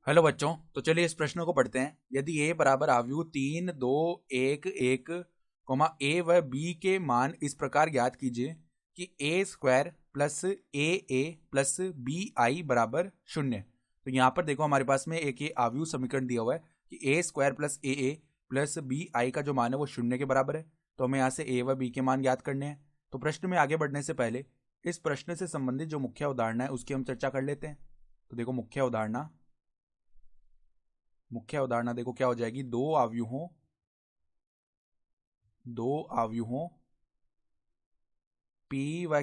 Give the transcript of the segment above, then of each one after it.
Hello बच्चों, तो चलिए इस प्रश्न को पढ़ते हैं। यदि a बराबर आव्यूह 3, 2, 1, 1, a व b के मान इस प्रकार ज्ञात कीजिए कि a square plus a plus B I बराबर 0। तो यहाँ पर देखो हमारे पास में एक ये आव्यूह समीकरण दिया हुआ है कि a square plus a plus B I का जो मान है वो 0 के बराबर है। तो हमें यहाँ से a व b के मान ज्ञात करने हैं। तो प्रश्न में आगे बढ़ने से पहले इस प्रश्न से संबंधित जो मुख्य अवधारणा है उसकी हम चर्चा कर लेते हैं। तो देखो मुख्य अवधारणा देखो क्या हो जाएगी। दो आव्यूहों P व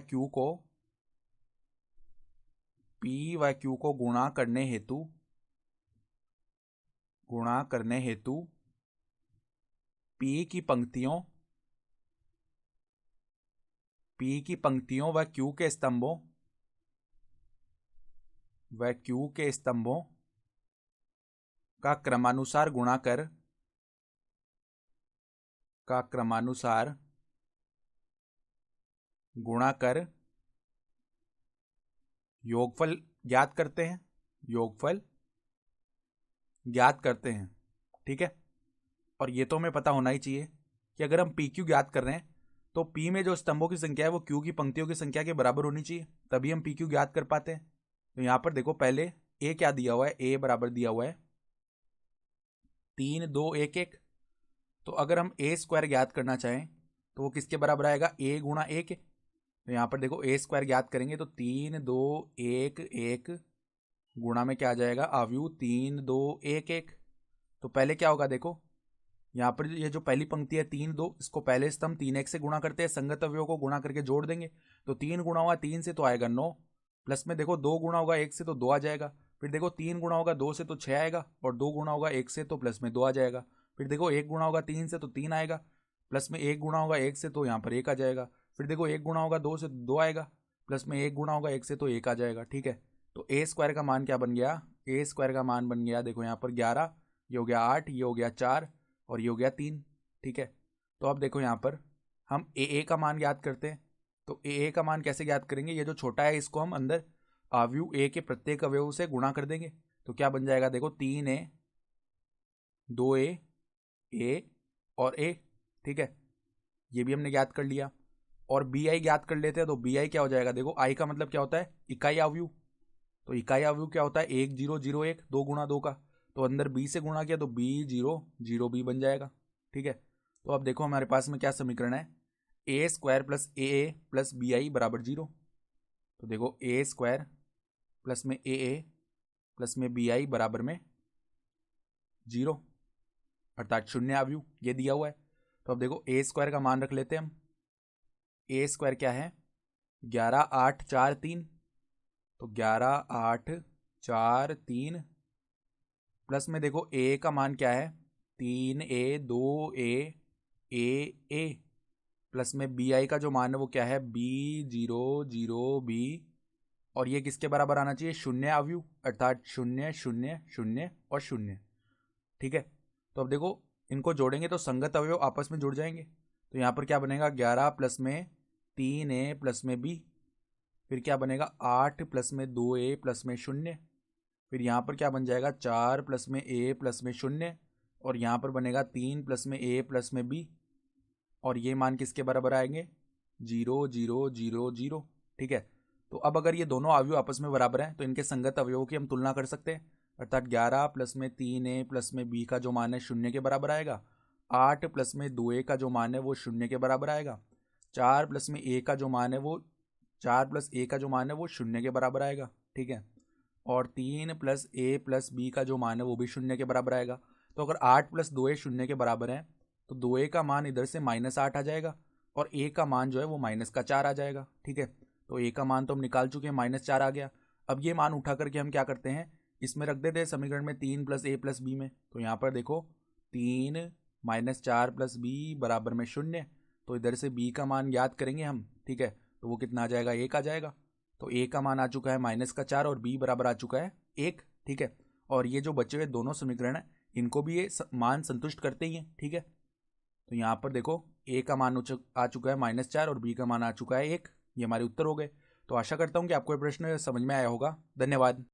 Q को गुणा करने हेतु P की पंक्तियों व Q के स्तंभों का क्रमानुसार गुणा कर योगफल ज्ञात करते हैं। ठीक है, और ये तो हमें पता होना ही चाहिए कि अगर हम PQ ज्ञात कर रहे हैं तो P में जो स्तंभों की संख्या है वो Q की पंक्तियों की संख्या के बराबर होनी चाहिए, तभी हम PQ ज्ञात कर पाते हैं। तो यहां पर देखो पहले A क्या दिया हुआ है, A बराबर दिया हुआ है 3, 2, 1, 1। तो अगर हम a स्क्वायर ज्ञात करना चाहें तो वो किसके बराबर आएगा, a गुणा 1। तो यहाँ पर देखो a स्क्वायर ज्ञात करेंगे तो 3, 2, 1, 1 गुणा में क्या आ जाएगा, आव्यूह 3, 2, 1, 1। तो पहले क्या होगा, देखो यहाँ पर ये जो पहली पंक्ति है 3, 2, इसको पहले स्तंभ 3, 1 से गुणा करते हैं, संगत अवयवों को गुणा करके जोड़ देंगे। तो 3 गुणा होगा 3 से तो आएगा 9, प्लस में देखो 2 गुणा होगा 1 से तो 2 आ जाएगा। फिर देखो 3 गुणा होगा 2 से तो 6 आएगा, और 2 गुणा होगा 1 से तो प्लस में 2 आ जाएगा। फिर देखो 1 गुणा होगा 3 से तो 3 आएगा, प्लस में 1 गुणा होगा 1 से तो यहाँ पर 1 आ जाएगा। फिर देखो 1 गुणा होगा 2 से 2 आएगा, प्लस में 1 गुणा होगा 1 से तो 1 आ जाएगा। ठीक है, तो ए स्क्वायर का मान क्या बन गया, ए स्क्वायर का मान बन गया देखो यहाँ पर 11, ये हो गया 8, ये हो गया 4 और ये हो गया 3। ठीक है, तो अब देखो यहाँ पर हम ए का मान ज्ञात करते हैं। तो ए का मान कैसे ज्ञात करेंगे, ये जो छोटा है इसको हम अंदर आव्यूह ए के प्रत्येक अवयव से गुणा कर देंगे। तो क्या बन जाएगा, देखो 3a, 2a, a और a। ठीक है, ये भी हमने ज्ञात कर लिया। और बी आई ज्ञात कर लेते हैं। तो बी आई क्या हो जाएगा, देखो आई का मतलब क्या होता है, इकाई आव्यूह। तो इकाई आव्यूह क्या होता है, 1, 0, 0, 1, 2 गुणा 2 का। तो अंदर बी से गुणा किया तो बी 0, 0 बी बन जाएगा। ठीक है, तो अब देखो हमारे पास में क्या समीकरण है, A square plus A plus B I बराबर 0। तो देखो ए स्क्वायर प्लस में ए प्लस में बी आई बराबर में 0, अर्थात 0 आव्यूह ये दिया हुआ है। तो अब देखो ए स्क्वायर का मान रख लेते हैं हम। ए स्क्वायर क्या है, 11, 8, 4, 3। तो 11, 8, 4, 3 प्लस में देखो ए का मान क्या है, 3a, 2a, a प्लस में बी आई का जो मान है वो क्या है, b 0, 0 b। और ये किसके बराबर आना चाहिए, 0 आव्यूह, अर्थात 0, 0, 0 और 0। ठीक है, तो अब देखो इनको जोड़ेंगे तो संगत अवयव आपस में जुड़ जाएंगे। तो यहाँ पर क्या बनेगा, 11 प्लस में 3a प्लस में b। फिर क्या बनेगा, 8 प्लस में 2a प्लस में 0। फिर यहाँ पर क्या बन जाएगा, 4 प्लस में a प्लस में 0। और यहाँ पर बनेगा 3 प्लस में a प्लस में b। और ये मान किसके बराबर आएंगे, 0, 0, 0, 0। ठीक है, तो अब अगर ये दोनों अवयव आपस में बराबर हैं तो इनके संगत अवयवों की हम तुलना कर सकते हैं। अर्थात 11 प्लस में 3a प्लस में b का जो मान है 0 के बराबर आएगा। 8 प्लस में 2a का जो मान है वो 0 के बराबर आएगा। 4 प्लस में a का जो मान है वो 4 प्लस a का जो मान है वो 0 के बराबर आएगा। ठीक है, और 3 प्लस a प्लस b का जो मान है वो भी 0 के बराबर आएगा। तो अगर 8 प्लस 2a 0 के बराबर है तो 2a का मान इधर से -8 आ जाएगा, और a का मान जो है वो -4 आ जाएगा। ठीक है, तो a का मान तो हम निकाल चुके हैं, -4 आ गया। अब ये मान उठा करके हम क्या करते हैं, इसमें रख देते हैं समीकरण में 3 प्लस a प्लस b में। तो यहाँ पर देखो 3 -4 प्लस b बराबर में 0। तो इधर से b का मान याद करेंगे हम। ठीक है, तो वो कितना आ जाएगा, 1 आ जाएगा। तो a का मान आ चुका है -4 और b बराबर आ चुका है 1। ठीक है, और ये जो बचे हुए दोनों समीकरण है इनको भी ये मान संतुष्ट करते ही हैं। ठीक है, तो यहाँ पर देखो a का मान आ चुका है -4 और b का मान आ चुका है 1। ये हमारे उत्तर हो गए। तो आशा करता हूँ कि आपको ये प्रश्न समझ में आया होगा। धन्यवाद।